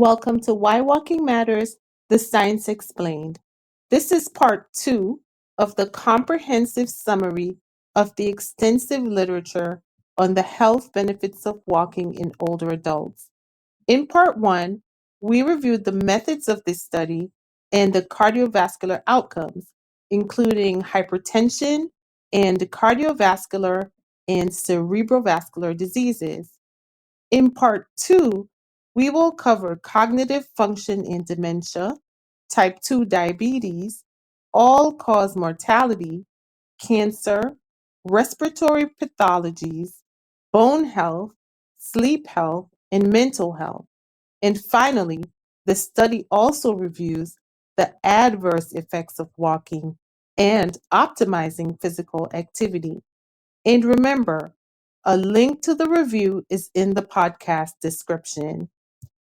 Welcome to Why Walking Matters, the Science Explained. This is part 2 of the comprehensive summary of the extensive literature on the health benefits of walking in older adults. In part 1, we reviewed the methods of this study and the cardiovascular outcomes, including hypertension and cardiovascular and cerebrovascular diseases. In part 2, we will cover cognitive function in dementia, type 2 diabetes, all cause mortality, cancer, respiratory pathologies, bone health, sleep health, and mental health. And finally, the study also reviews the adverse effects of walking and optimizing physical activity. And remember, a link to the review is in the podcast description.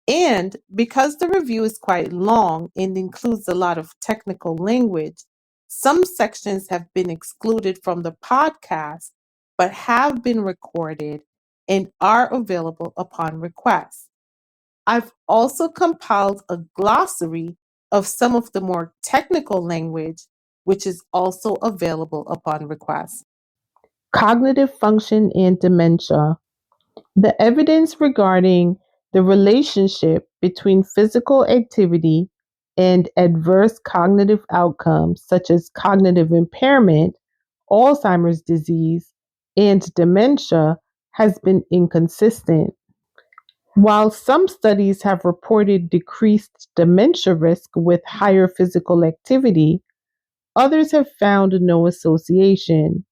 And because the review is quite long and includes a lot of technical language, some sections have been excluded from the podcast but have been recorded and are available upon request. I've also compiled a glossary of some of the more technical language, which is also available upon request. Cognitive function and dementia. The evidence regarding the relationship between physical activity and adverse cognitive outcomes, such as cognitive impairment, Alzheimer's disease, and dementia, has been inconsistent. While some studies have reported decreased dementia risk with higher physical activity, others have found no association.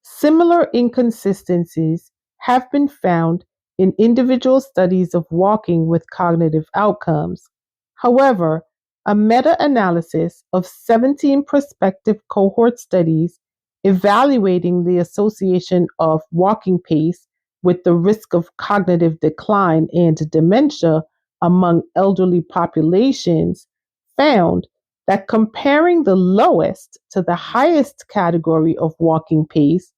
Similar inconsistencies have been found in individual studies of walking with cognitive outcomes. However, a meta analysis of 17 prospective cohort studies evaluating the association of walking pace with the risk of cognitive decline and dementia among elderly populations found that comparing the lowest to the highest category of walking pace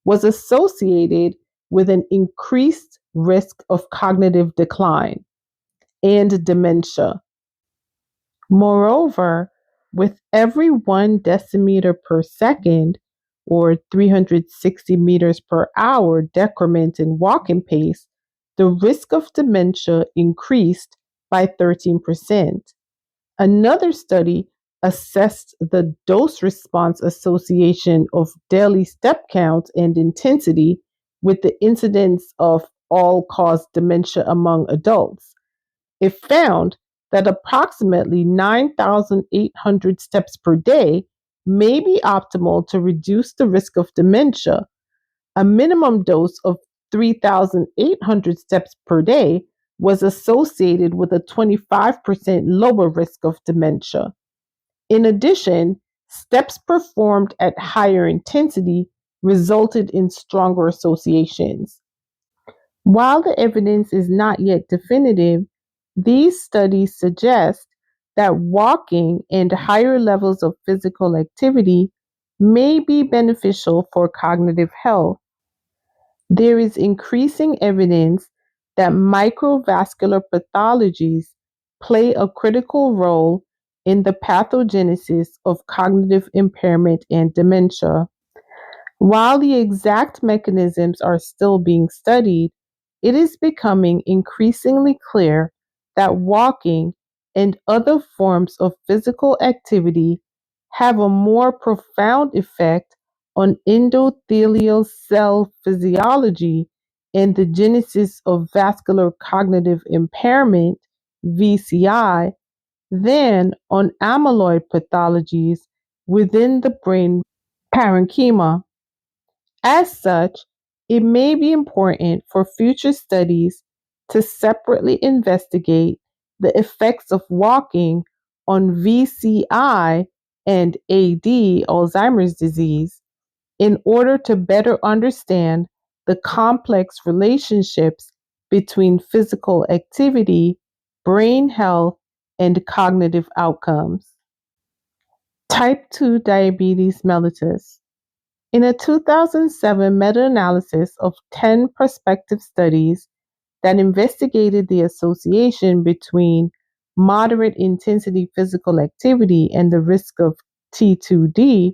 was associated with an increased risk of cognitive decline and dementia. Moreover, with every 1 decimeter per second or 360 meters per hour decrement in walking pace, the risk of dementia increased by 13%. Another study assessed the dose response association of daily step count and intensity with the incidence of all cause dementia among adults. It found that approximately 9,800 steps per day may be optimal to reduce the risk of dementia. A minimum dose of 3,800 steps per day was associated with a 25% lower risk of dementia. In addition, steps performed at higher intensity resulted in stronger associations. While the evidence is not yet definitive, these studies suggest that walking and higher levels of physical activity may be beneficial for cognitive health. There is increasing evidence that microvascular pathologies play a critical role in the pathogenesis of cognitive impairment and dementia. While the exact mechanisms are still being studied, it is becoming increasingly clear that walking and other forms of physical activity have a more profound effect on endothelial cell physiology and the genesis of vascular cognitive impairment, VCI, than on amyloid pathologies within the brain parenchyma. As such, it may be important for future studies to separately investigate the effects of walking on VCI and AD, Alzheimer's disease, in order to better understand the complex relationships between physical activity, brain health, and cognitive outcomes. Type 2 diabetes mellitus. In a 2007 meta analysis of 10 prospective studies, that investigated the association between moderate intensity physical activity and the risk of T2D.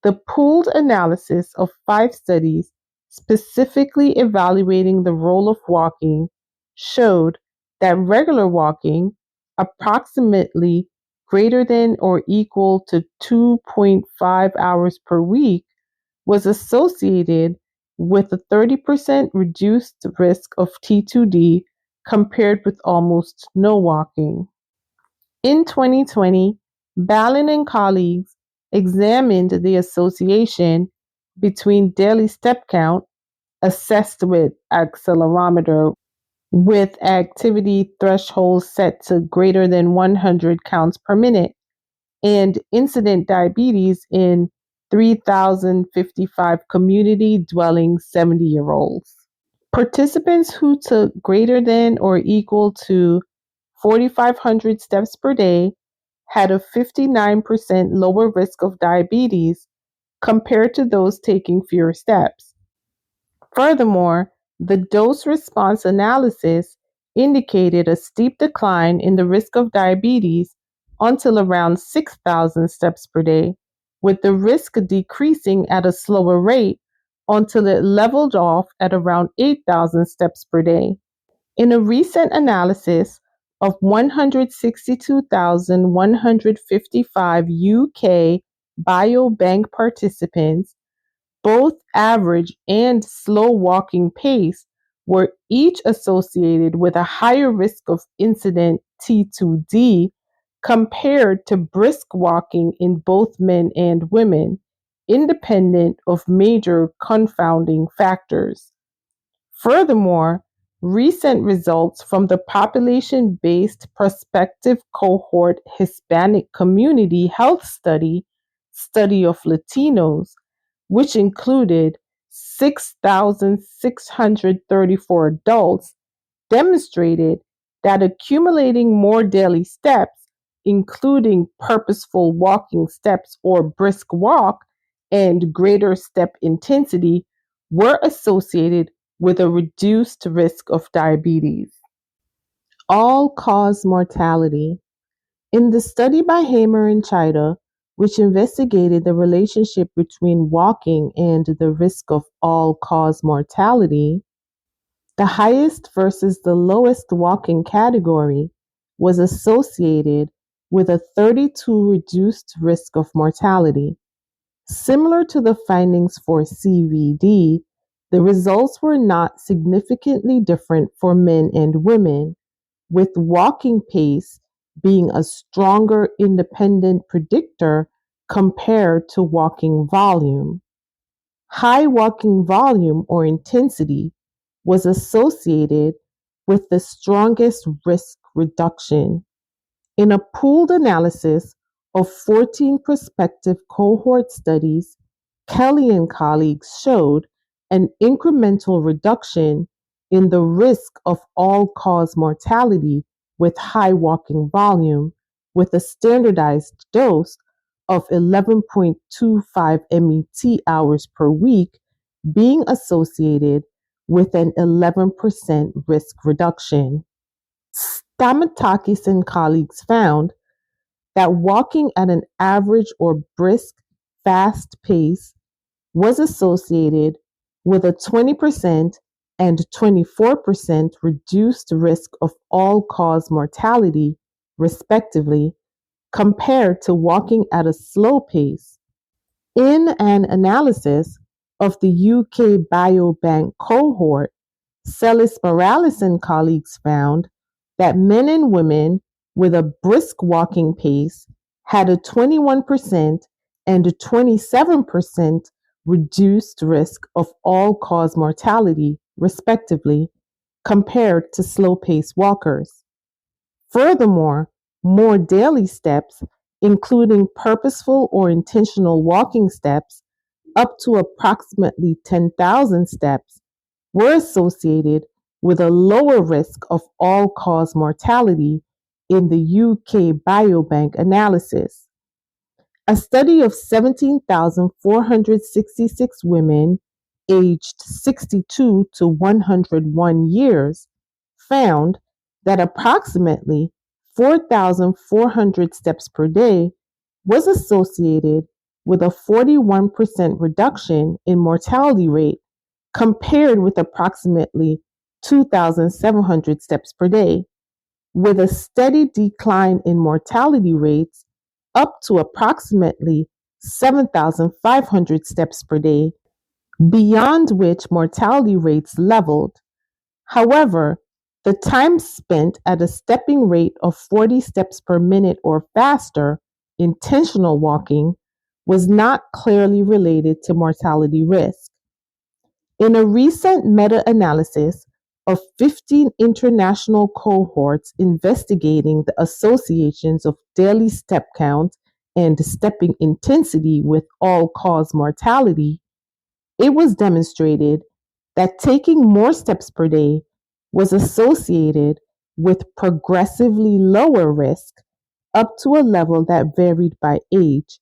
The pooled analysis of 5 studies specifically evaluating the role of walking showed that regular walking, approximately greater than or equal to 2.5 hours per week, was associated with a 30% reduced risk of T2D compared with almost no walking. In 2020, Ballin and colleagues examined the association between daily step count, assessed with accelerometer with activity thresholds set to greater than 100 counts per minute, and incident diabetes in 3,055 community dwelling 70-year-olds. Participants who took greater than or equal to 4,500 steps per day had a 59% lower risk of diabetes compared to those taking fewer steps. Furthermore, the dose response analysis indicated a steep decline in the risk of diabetes until around 6,000 steps per day, with the risk decreasing at a slower rate until it leveled off at around 8,000 steps per day. In a recent analysis of 162,155 UK biobank participants, both average and slow walking pace were each associated with a higher risk of incident T2D compared to brisk walking in both men and women, independent of major confounding factors. Furthermore, recent results from the population-based prospective cohort Hispanic Community Health study of Latinos, which included 6,634 adults, demonstrated that accumulating more daily steps, including purposeful walking steps or brisk walk, and greater step intensity, were associated with a reduced risk of diabetes. All-cause mortality. In the study by Hamer and Chida, which investigated the relationship between walking and the risk of all-cause mortality, the highest versus the lowest walking category was associated with a 32 reduced risk of mortality. Similar to the findings for CVD, the results were not significantly different for men and women, with walking pace being a stronger independent predictor compared to walking volume. High walking volume or intensity was associated with the strongest risk reduction. In a pooled analysis of 14 prospective cohort studies, Kelly and colleagues showed an incremental reduction in the risk of all-cause mortality with high walking volume, with a standardized dose of 11.25 MET hours per week being associated with an 11% risk reduction. Stamatakis and colleagues found that walking at an average or brisk, fast pace was associated with a 20% and 24% reduced risk of all-cause mortality, respectively, compared to walking at a slow pace. In an analysis of the UK Biobank cohort, Celis Morales and colleagues found that men and women with a brisk walking pace had a 21% and a 27% reduced risk of all-cause mortality, respectively, compared to slow-paced walkers. Furthermore, more daily steps, including purposeful or intentional walking steps, up to approximately 10,000 steps, were associated with a lower risk of all-cause mortality in the UK Biobank analysis. A study of 17,466 women aged 62 to 101 years found that approximately 4,400 steps per day was associated with a 41% reduction in mortality rate compared with approximately 2,700 steps per day, with a steady decline in mortality rates up to approximately 7,500 steps per day, beyond which mortality rates leveled. However, the time spent at a stepping rate of 40 steps per minute or faster, intentional walking, was not clearly related to mortality risk. In a recent meta-analysis of 15 international cohorts investigating the associations of daily step count and stepping intensity with all-cause mortality, it was demonstrated that taking more steps per day was associated with progressively lower risk up to a level that varied by age,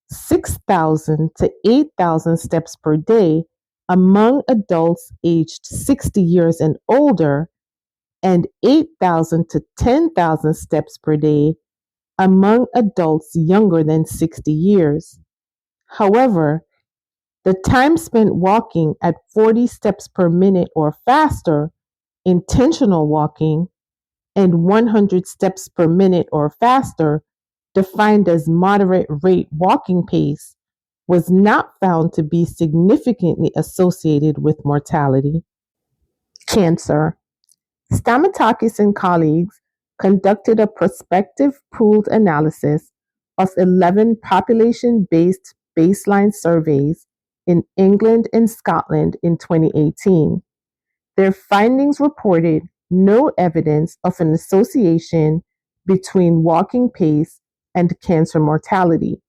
6,000 to 8,000 steps per day among adults aged 60 years and older, and 8,000 to 10,000 steps per day among adults younger than 60 years. However, the time spent walking at 40 steps per minute or faster, intentional walking, and 100 steps per minute or faster, defined as moderate rate walking pace, was not found to be significantly associated with mortality. Cancer. Stamatakis and colleagues conducted a prospective pooled analysis of 11 population-based baseline surveys in England and Scotland in 2018. Their findings reported no evidence of an association between walking pace and cancer mortality.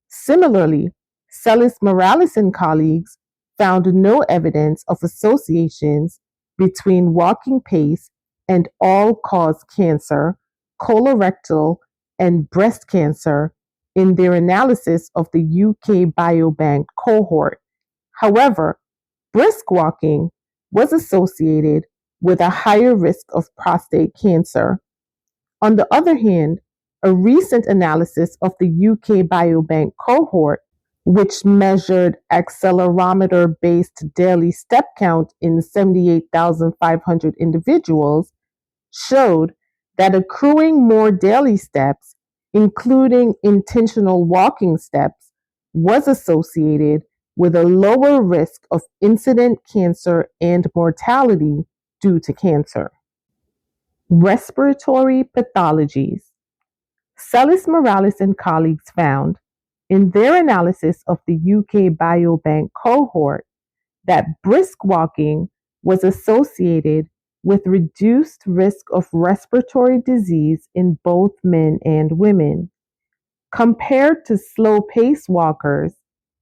Similarly, Celis Morales and colleagues found no evidence of associations between walking pace and all-cause cancer, colorectal, and breast cancer in their analysis of the UK Biobank cohort. However, brisk walking was associated with a higher risk of prostate cancer. On the other hand, a recent analysis of the UK Biobank cohort, which measured accelerometer-based daily step count in 78,500 individuals, showed that accruing more daily steps, including intentional walking steps, was associated with a lower risk of incident cancer and mortality due to cancer. Respiratory pathologies. Celis Morales and colleagues found, in their analysis of the UK Biobank cohort, that brisk walking was associated with reduced risk of respiratory disease in both men and women. Compared to slow pace walkers,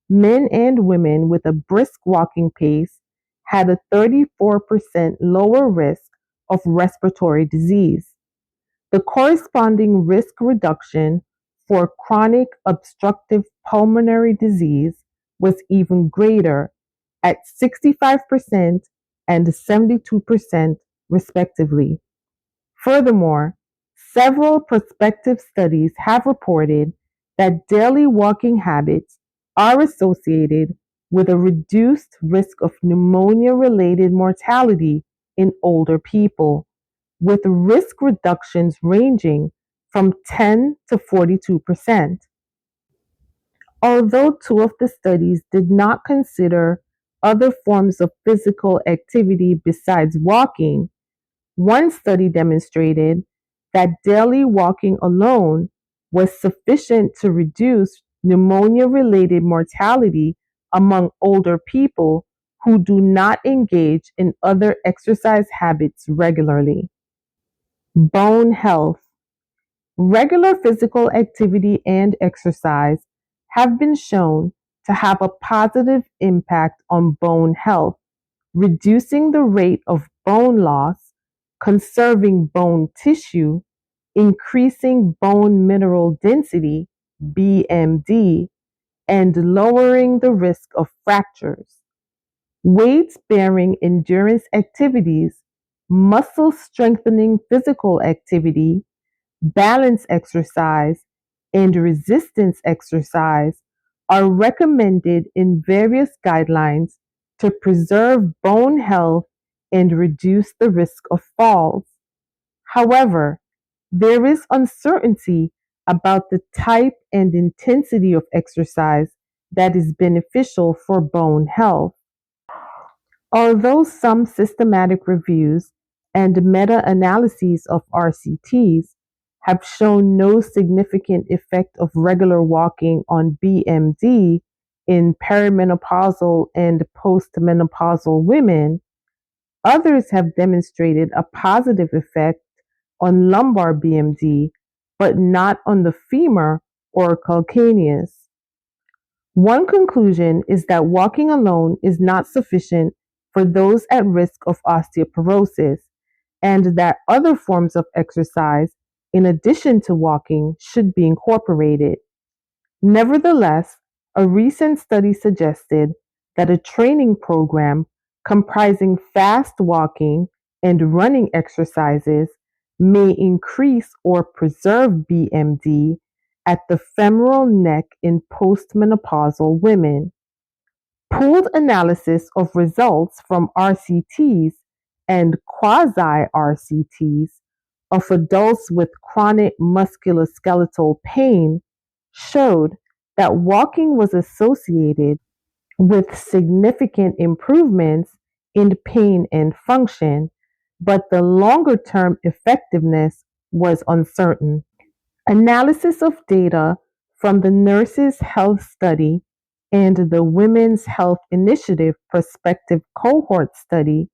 men and women with a brisk walking pace had a 34% lower risk of respiratory disease. The corresponding risk reduction for chronic obstructive pulmonary disease was even greater at 65% and 72% respectively. Furthermore, several prospective studies have reported that daily walking habits are associated with a reduced risk of pneumonia-related mortality in older people, with risk reductions ranging from 10 to 42%. Although two of the studies did not consider other forms of physical activity besides walking, one study demonstrated that daily walking alone was sufficient to reduce pneumonia-related mortality among older people who do not engage in other exercise habits regularly. Bone health. Regular physical activity and exercise have been shown to have a positive impact on bone health, reducing the rate of bone loss, conserving bone tissue, increasing bone mineral density, BMD, and lowering the risk of fractures. Weight-bearing endurance activities muscle strengthening physical activity, balance exercise, and resistance exercise are recommended in various guidelines to preserve bone health and reduce the risk of falls. However, there is uncertainty about the type and intensity of exercise that is beneficial for bone health. Although some systematic reviews and meta-analyses of RCTs have shown no significant effect of regular walking on BMD in perimenopausal and postmenopausal women, others have demonstrated a positive effect on lumbar BMD, but not on the femur or calcaneus. One conclusion is that walking alone is not sufficient for those at risk of osteoporosis, and that other forms of exercise, in addition to walking, should be incorporated. Nevertheless, a recent study suggested that a training program comprising fast walking and running exercises may increase or preserve BMD at the femoral neck in postmenopausal women. Pooled analysis of results from RCTs and quasi-RCTs of adults with chronic musculoskeletal pain showed that walking was associated with significant improvements in pain and function, but the longer-term effectiveness was uncertain. Analysis of data from the Nurses' Health Study and the Women's Health Initiative Prospective Cohort Study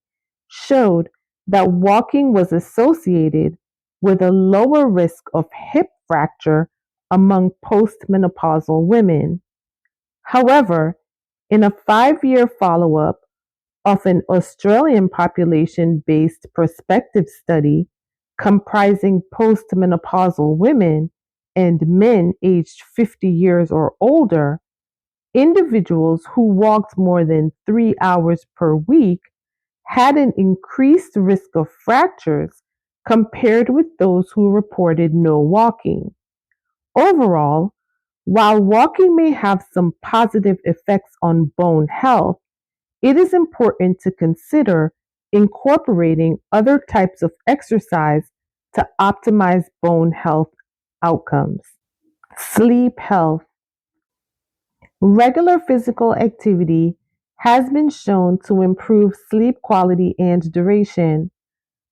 showed that walking was associated with a lower risk of hip fracture among postmenopausal women. However, in a 5-year follow-up of an Australian population-based prospective study comprising postmenopausal women and men aged 50 years or older, individuals who walked more than 3 hours per week had an increased risk of fractures compared with those who reported no walking. Overall, while walking may have some positive effects on bone health, it is important to consider incorporating other types of exercise to optimize bone health outcomes. Sleep health. Regular physical activity has been shown to improve sleep quality and duration,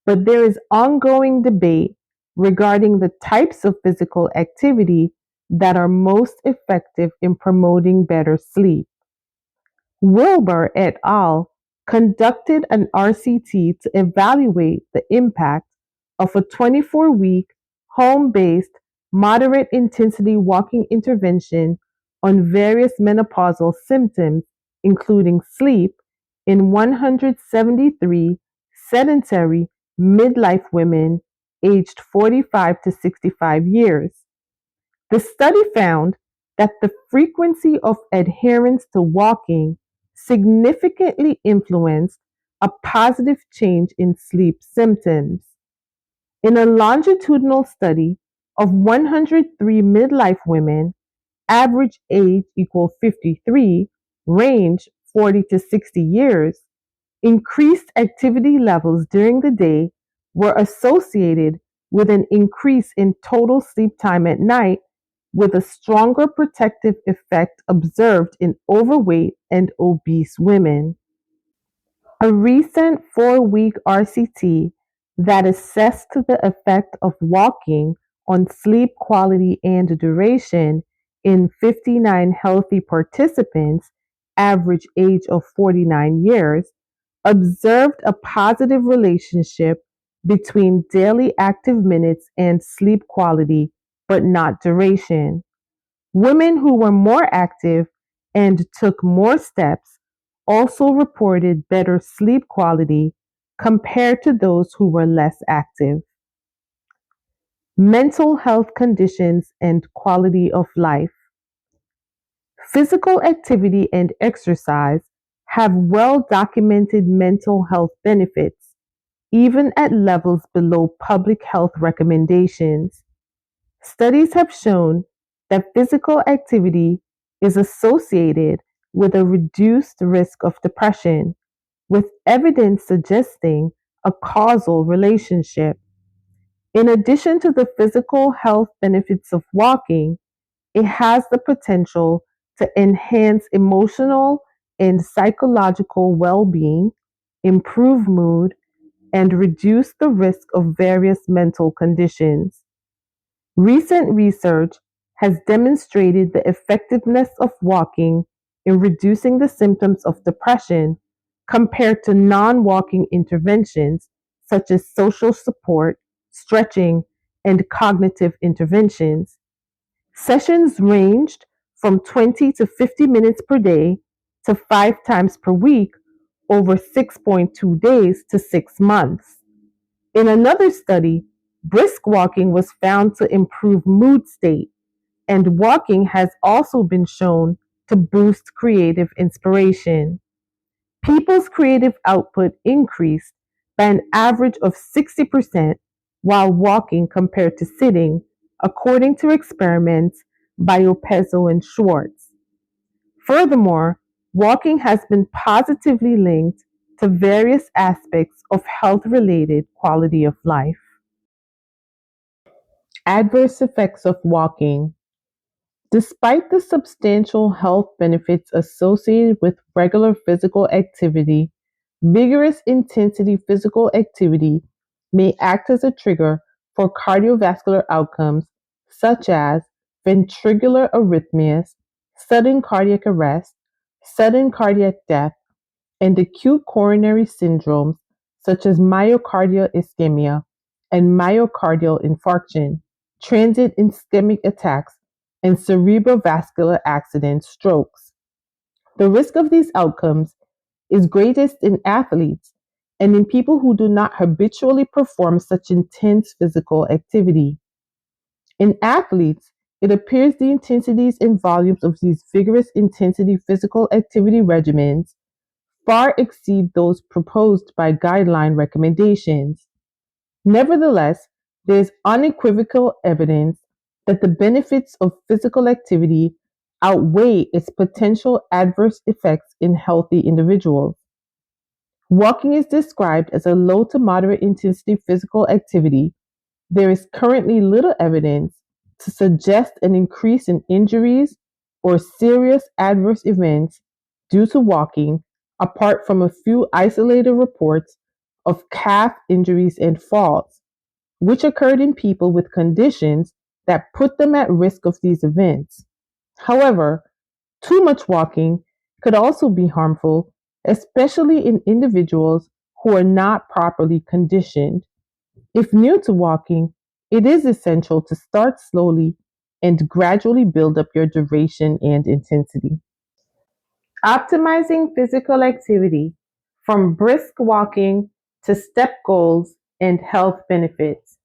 but there is ongoing debate regarding the types of physical activity that are most effective in promoting better sleep. Wilbur et al. Conducted an RCT to evaluate the impact of a 24-week home-based moderate intensity walking intervention on various menopausal symptoms, including sleep, in 173 sedentary midlife women aged 45 to 65 years. The study found that the frequency of adherence to walking significantly influenced a positive change in sleep symptoms. In a longitudinal study of 103 midlife women, average age equal 53, range 40 to 60 years, increased activity levels during the day were associated with an increase in total sleep time at night, with a stronger protective effect observed in overweight and obese women. A recent 4-week RCT that assessed the effect of walking on sleep quality and duration in 59 healthy participants, average age of 49 years, observed a positive relationship between daily active minutes and sleep quality, but not duration. Women who were more active and took more steps also reported better sleep quality compared to those who were less active. Mental health conditions and quality of life. Physical activity and exercise have well documented mental health benefits. even at levels below public health recommendations. Studies have shown that physical activity is associated with a reduced risk of depression, with evidence suggesting a causal relationship. In addition to the physical health benefits of walking, it has the potential to enhance emotional and psychological well being, improve mood, and reduce the risk of various mental conditions. Recent research has demonstrated the effectiveness of walking in reducing the symptoms of depression compared to non walking interventions such as social support, stretching, and cognitive interventions. Sessions ranged from 20 to 50 minutes per day to 5 times per week over 6.2 days to 6 months. In another study, brisk walking was found to improve mood state, and walking has also been shown to boost creative inspiration. People's creative output increased by an average of 60% while walking compared to sitting, according to experiments by Opezzo and Schwartz. Furthermore, walking has been positively linked to various aspects of health related quality of life. Adverse effects of walking. Despite the substantial health benefits associated with regular physical activity, vigorous intensity physical activity may act as a trigger for cardiovascular outcomes such as ventricular arrhythmias, sudden cardiac arrest, sudden cardiac death, and acute coronary syndromes such as myocardial ischemia and myocardial infarction, transient ischemic attacks, and cerebrovascular accident strokes. The risk of these outcomes is greatest in athletes and in people who do not habitually perform such intense physical activity. In athletes, it appears the intensities and volumes of these vigorous intensity physical activity regimens far exceed those proposed by guideline recommendations. Nevertheless, there is unequivocal evidence that the benefits of physical activity outweigh its potential adverse effects in healthy individuals. Walking is described as a low to moderate intensity physical activity. There is currently little evidence to suggest an increase in injuries or serious adverse events due to walking, apart from a few isolated reports of calf injuries and falls, which occurred in people with conditions that put them at risk of these events. However, too much walking could also be harmful, especially in individuals who are not properly conditioned. If new to walking, it is essential to start slowly and gradually build up your duration and intensity. Optimizing physical activity from brisk walking to step goals and health benefits.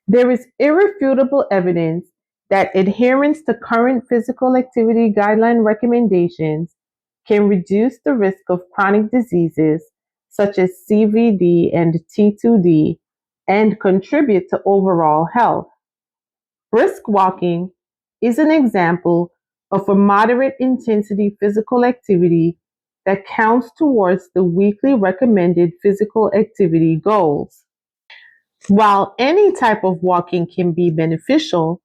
There is irrefutable evidence that adherence to current physical activity guideline recommendations can reduce the risk of chronic diseases such as CVD and T2D and contribute to overall health. Brisk walking is an example of a moderate intensity physical activity that counts towards the weekly recommended physical activity goals. While any type of walking can be beneficial,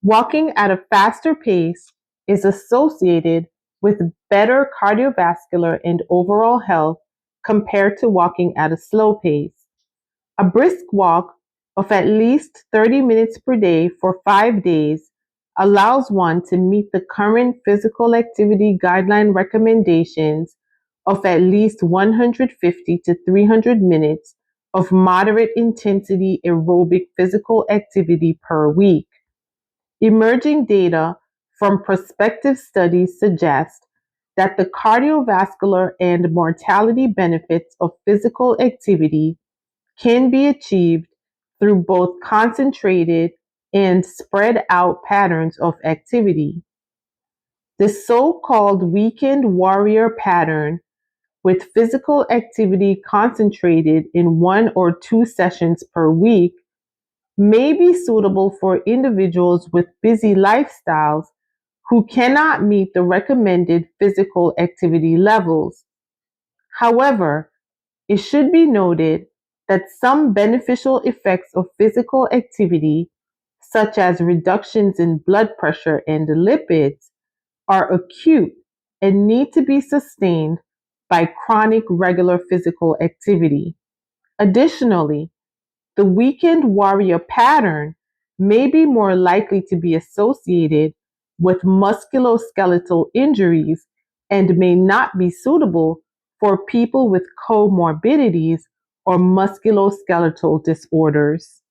walking at a faster pace is associated with better cardiovascular and overall health compared to walking at a slow pace. A brisk walk of at least 30 minutes per day for 5 days allows one to meet the current physical activity guideline recommendations of at least 150 to 300 minutes of moderate intensity aerobic physical activity per week. Emerging data from prospective studies suggest that the cardiovascular and mortality benefits of physical activity can be achieved through both concentrated and spread out patterns of activity. The so called weekend warrior pattern, with physical activity concentrated in 1 or 2 sessions per week may be suitable for individuals with busy lifestyles who cannot meet the recommended physical activity levels. However, it should be noted that some beneficial effects of physical activity, such as reductions in blood pressure and lipids, are acute and need to be sustained by chronic regular physical activity. Additionally, the weekend warrior pattern may be more likely to be associated with musculoskeletal injuries and may not be suitable for people with comorbidities or musculoskeletal disorders.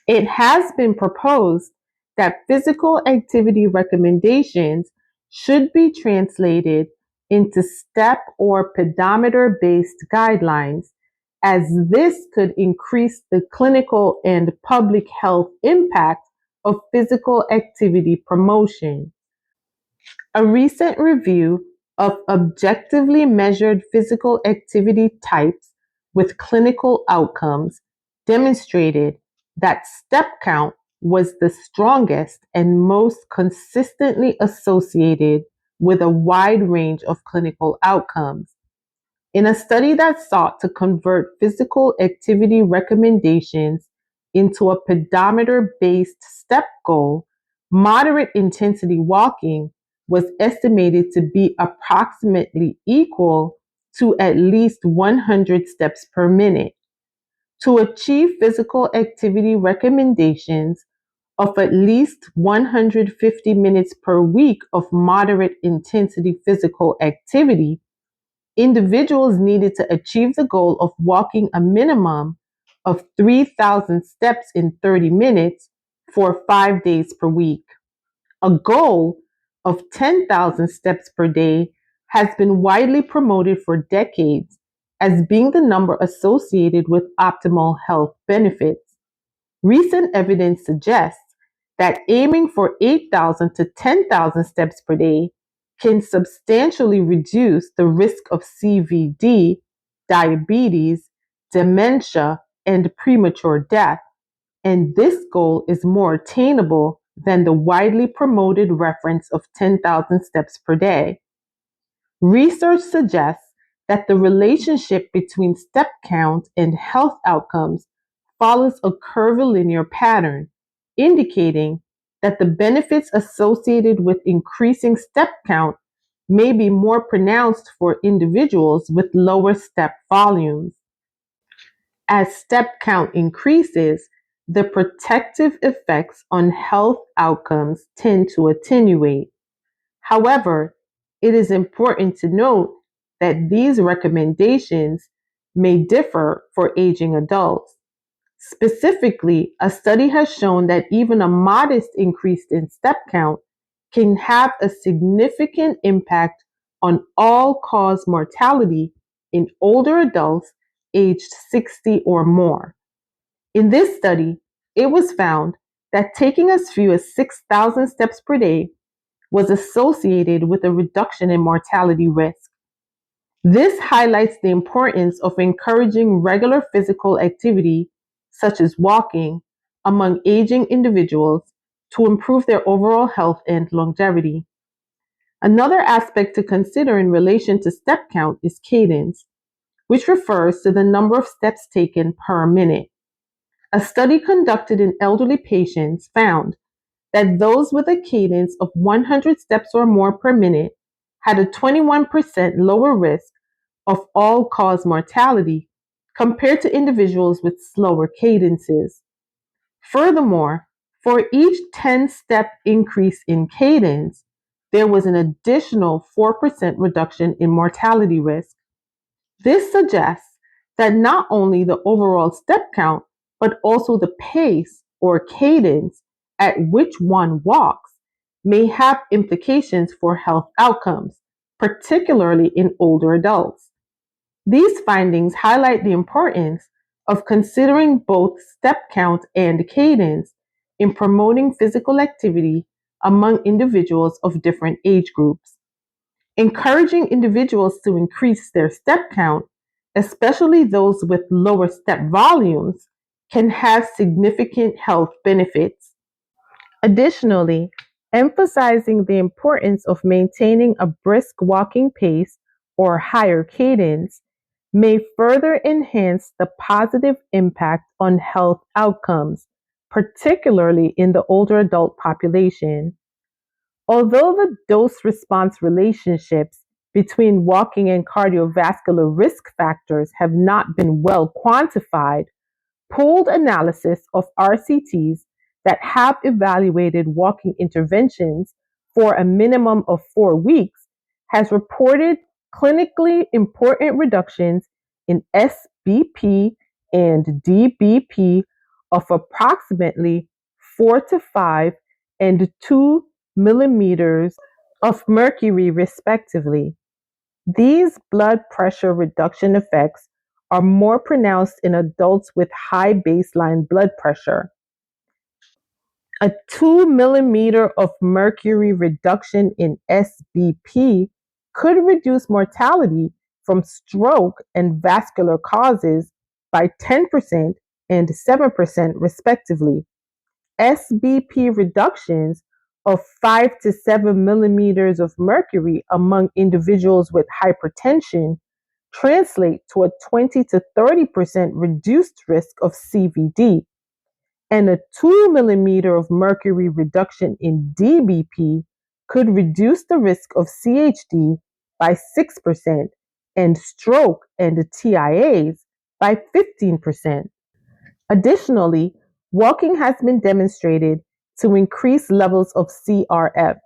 It has been proposed that physical activity recommendations should be translated into step or pedometer based guidelines, as this could increase the clinical and public health impact of physical activity promotion. A recent review of objectively measured physical activity types with clinical outcomes demonstrated that step count was the strongest and most consistently associated with a wide range of clinical outcomes. In a study that sought to convert physical activity recommendations into a pedometer-based step goal, moderate intensity walking was estimated to be approximately equal to at least 100 steps per minute. To achieve physical activity recommendations of at least 150 minutes per week of moderate intensity physical activity, individuals needed to achieve the goal of walking a minimum of 3,000 steps in 30 minutes for 5 days per week. A goal of 10,000 steps per day has been widely promoted for decades as being the number associated with optimal health benefits. Recent evidence suggests that aiming for 8,000 to 10,000 steps per day can substantially reduce the risk of CVD, diabetes, dementia, and premature death, and this goal is more attainable than the widely promoted reference of 10,000 steps per day. Research suggests that the relationship between step count and health outcomes follows a curvilinear pattern, indicating that the benefits associated with increasing step count may be more pronounced for individuals with lower step volumes. As step count increases, the protective effects on health outcomes tend to attenuate. However, it is important to note that these recommendations may differ for aging adults. Specifically, a study has shown that even a modest increase in step count can have a significant impact on all-cause mortality in older adults aged 60 or more. In this study, it was found that taking as few as 6,000 steps per day was associated with a reduction in mortality risk. This highlights the importance of encouraging regular physical activity, such as walking, among aging individuals to improve their overall health and longevity. Another aspect to consider in relation to step count is cadence, which refers to the number of steps taken per minute. A study conducted in elderly patients found that those with a cadence of 100 steps or more per minute had a 21% lower risk of all-cause mortality compared to individuals with slower cadences. Furthermore, for each 10-step increase in cadence, there was an additional 4% reduction in mortality risk. This suggests that not only the overall step count, but also the pace or cadence at which one walks may have implications for health outcomes, particularly in older adults. These findings highlight the importance of considering both step count and cadence in promoting physical activity among individuals of different age groups. Encouraging individuals to increase their step count, especially those with lower step volumes, can have significant health benefits. Additionally, emphasizing the importance of maintaining a brisk walking pace or higher cadence may further enhance the positive impact on health outcomes, particularly in the older adult population. Although the dose response relationships between walking and cardiovascular risk factors have not been well quantified, pooled analysis of RCTs that have evaluated walking interventions for a minimum of 4 weeks has reported clinically important reductions in SBP and DBP of approximately 4 to 5 and 2 millimeters of mercury, respectively. These blood pressure reduction effects are more pronounced in adults with high baseline blood pressure. A 2 millimeter of mercury reduction in SBP could reduce mortality from stroke and vascular causes by 10% and 7%, respectively. SBP reductions of 5 to 7 millimeters of mercury among individuals with hypertension translate to a 20 to 30% reduced risk of CVD, and a 2 millimeter of mercury reduction in DBP could reduce the risk of CHD by 6% and stroke and TIAs by 15%. Additionally, walking has been demonstrated to increase levels of CRF,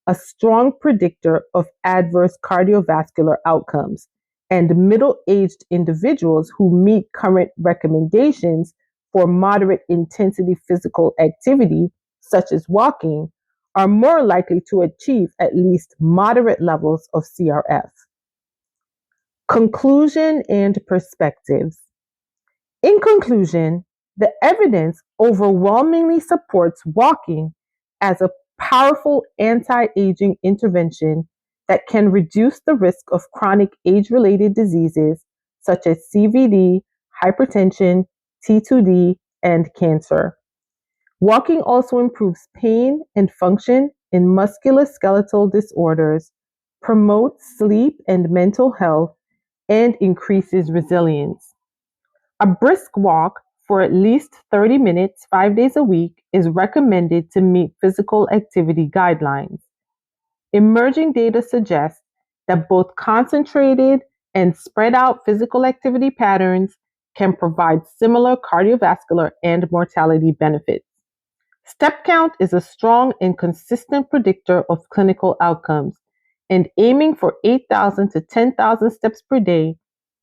a strong predictor of adverse cardiovascular outcomes, and middle-aged individuals who meet current recommendations for moderate intensity physical activity, such as walking, are more likely to achieve at least moderate levels of CRF. Conclusion and perspectives. In conclusion, the evidence overwhelmingly supports walking as a powerful anti-aging intervention that can reduce the risk of chronic age-related diseases such as CVD, hypertension, T2D, and cancer. Walking also improves pain and function in musculoskeletal disorders, promotes sleep and mental health, and increases resilience. A brisk walk for at least 30 minutes 5 days a week is recommended to meet physical activity guidelines. Emerging data suggests that both concentrated and spread out physical activity patterns can provide similar cardiovascular and mortality benefits. Step count is a strong and consistent predictor of clinical outcomes, and aiming for 8,000 to 10,000 steps per day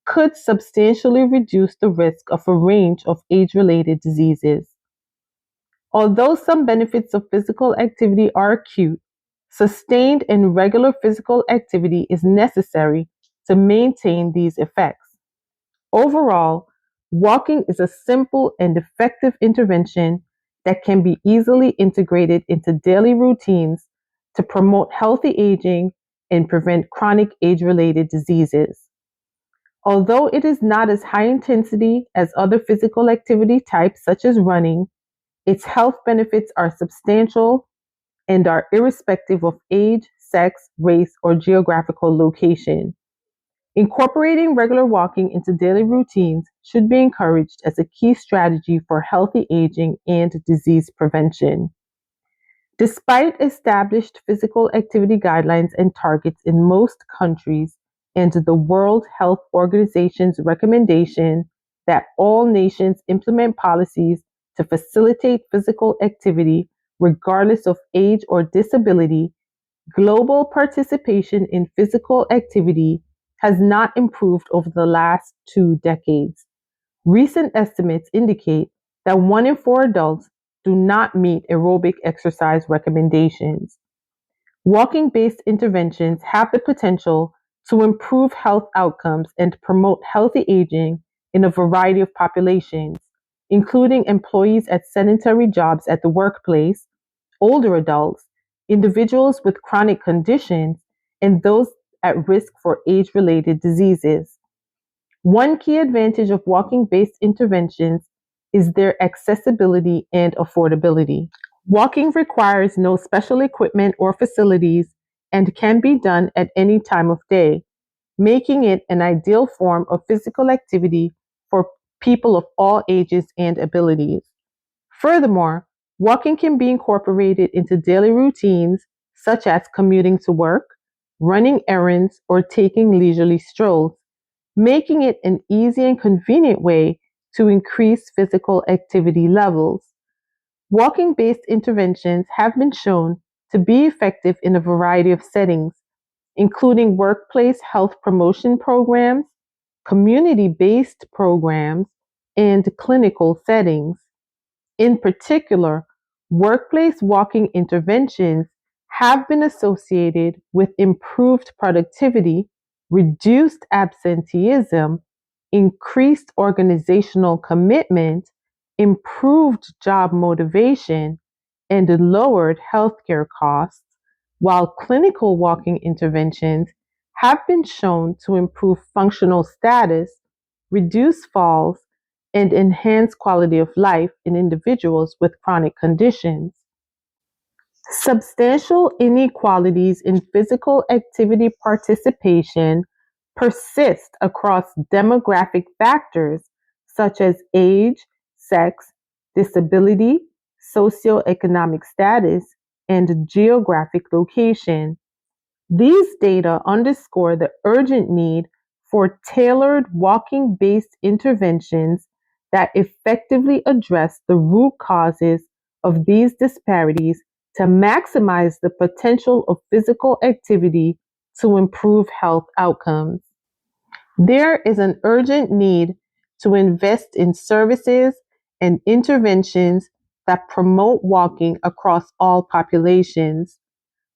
could substantially reduce the risk of a range of age-related diseases. Although some benefits of physical activity are acute, sustained and regular physical activity is necessary to maintain these effects. Overall, walking is a simple and effective intervention that can be easily integrated into daily routines to promote healthy aging and prevent chronic age-related diseases. Although it is not as high intensity as other physical activity types such as running, its health benefits are substantial and are irrespective of age, sex, race, or geographical location. Incorporating regular walking into daily routines should be encouraged as a key strategy for healthy aging and disease prevention. Despite established physical activity guidelines and targets in most countries and the World Health Organization's recommendation that all nations implement policies to facilitate physical activity regardless of age or disability, global participation in physical activity has not improved over the last 2 decades. Recent estimates indicate that 1 in 4 adults do not meet aerobic exercise recommendations. Walking-based interventions have the potential to improve health outcomes and promote healthy aging in a variety of populations, including employees at sedentary jobs at the workplace, older adults, individuals with chronic conditions, and those at risk for age-related diseases. One key advantage of walking-based interventions is their accessibility and affordability. Walking requires no special equipment or facilities and can be done at any time of day, making it an ideal form of physical activity for people of all ages and abilities. Furthermore, walking can be incorporated into daily routines such as commuting to work, running errands, or taking leisurely strolls, making it an easy and convenient way to increase physical activity levels. Walking based interventions have been shown to be effective in a variety of settings, including workplace health promotion programs, community based programs, and clinical settings. In particular, workplace walking interventions have been associated with improved productivity, reduced absenteeism, increased organizational commitment, improved job motivation, and lowered healthcare costs, while clinical walking interventions have been shown to improve functional status, reduce falls, and enhance quality of life in individuals with chronic conditions. Substantial inequalities in physical activity participation persist across demographic factors such as age, sex, disability, socioeconomic status, and geographic location. These data underscore the urgent need for tailored walking based interventions that effectively address the root causes of these disparities to maximize the potential of physical activity to improve health outcomes. There is an urgent need to invest in services and interventions that promote walking across all populations.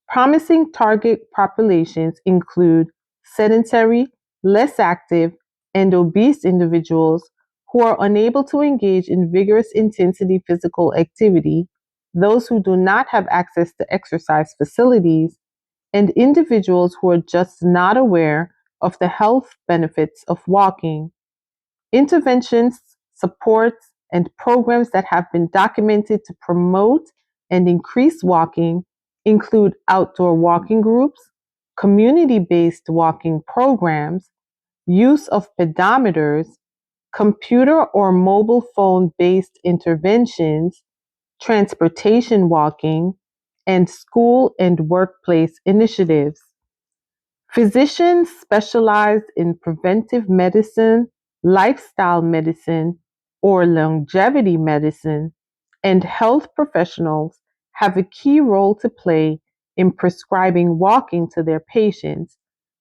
Promising target populations include sedentary, less active, and obese individuals who are unable to engage in vigorous intensity physical activity, those who do not have access to exercise facilities, and individuals who are just not aware of the health benefits of walking. Interventions, supports, and programs that have been documented to promote and increase walking include outdoor walking groups, community based walking programs, use of pedometers, computer or mobile phone based interventions, transportation walking, and school and workplace initiatives. Physicians specialized in preventive medicine, lifestyle medicine, or longevity medicine, and health professionals have a key role to play in prescribing walking to their patients,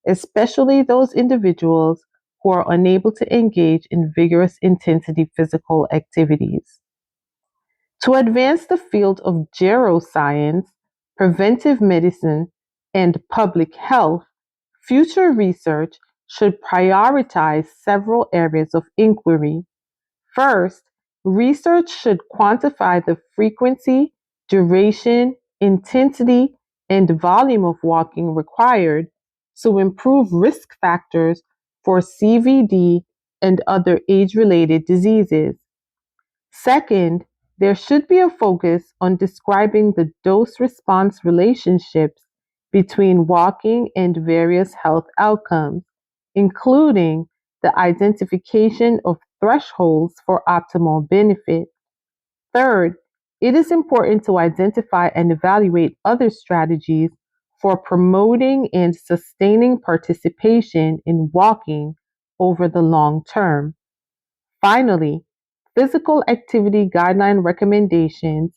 especially those individuals who are unable to engage in vigorous intensity physical activities. To advance the field of geroscience, preventive medicine, and public health, future research should prioritize several areas of inquiry. First, research should quantify the frequency, duration, intensity, and volume of walking required to improve risk factors for CVD and other age related diseases. Second, there should be a focus on describing the dose response relationships between walking and various health outcomes, including the identification of thresholds for optimal benefit. Third, it is important to identify and evaluate other strategies for promoting and sustaining participation in walking over the long term. Finally, physical activity guideline recommendations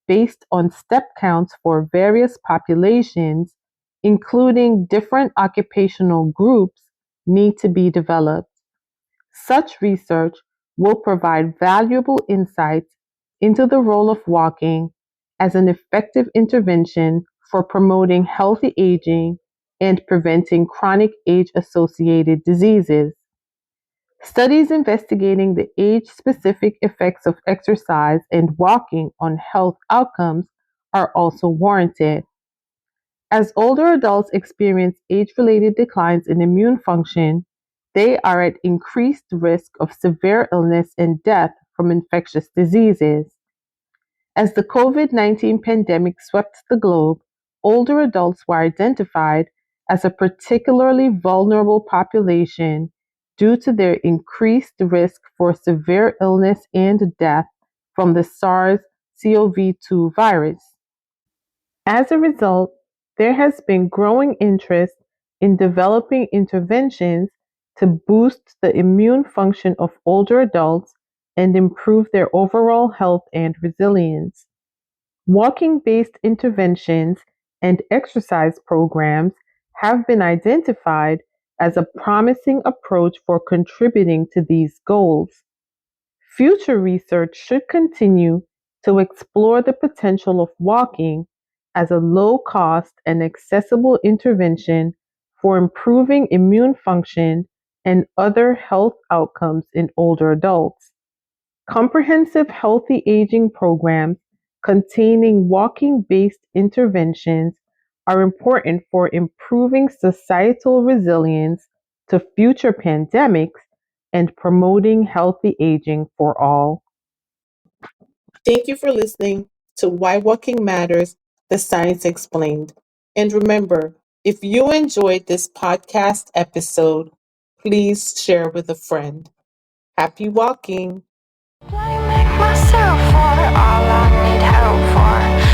based on step counts for various populations, including different occupational groups, need to be developed. Such research will provide valuable insights into the role of walking as an effective intervention for promoting healthy aging and preventing chronic age associated diseases. Studies investigating the age specific effects of exercise and walking on health outcomes are also warranted. As older adults experience age-related declines in immune function, they are at increased risk of severe illness and death from infectious diseases. As the COVID-19 pandemic swept the globe, older adults were identified as a particularly vulnerable population due to their increased risk for severe illness and death from the SARS-CoV-2 virus. As a result, there has been growing interest in developing interventions to boost the immune function of older adults and improve their overall health and resilience. Walking-based interventions and exercise programs have been identified as a promising approach for contributing to these goals. Future research should continue to explore the potential of walking as a low-cost and accessible intervention for improving immune function and other health outcomes in older adults. Comprehensive healthy aging programs containing walking-based interventions are important for improving societal resilience to future pandemics and promoting healthy aging for all. Thank you for listening to Why Walking Matters, the Science Explained. And remember, if you enjoyed this podcast episode, please share with a friend. Happy walking! I make myself for all I need help for.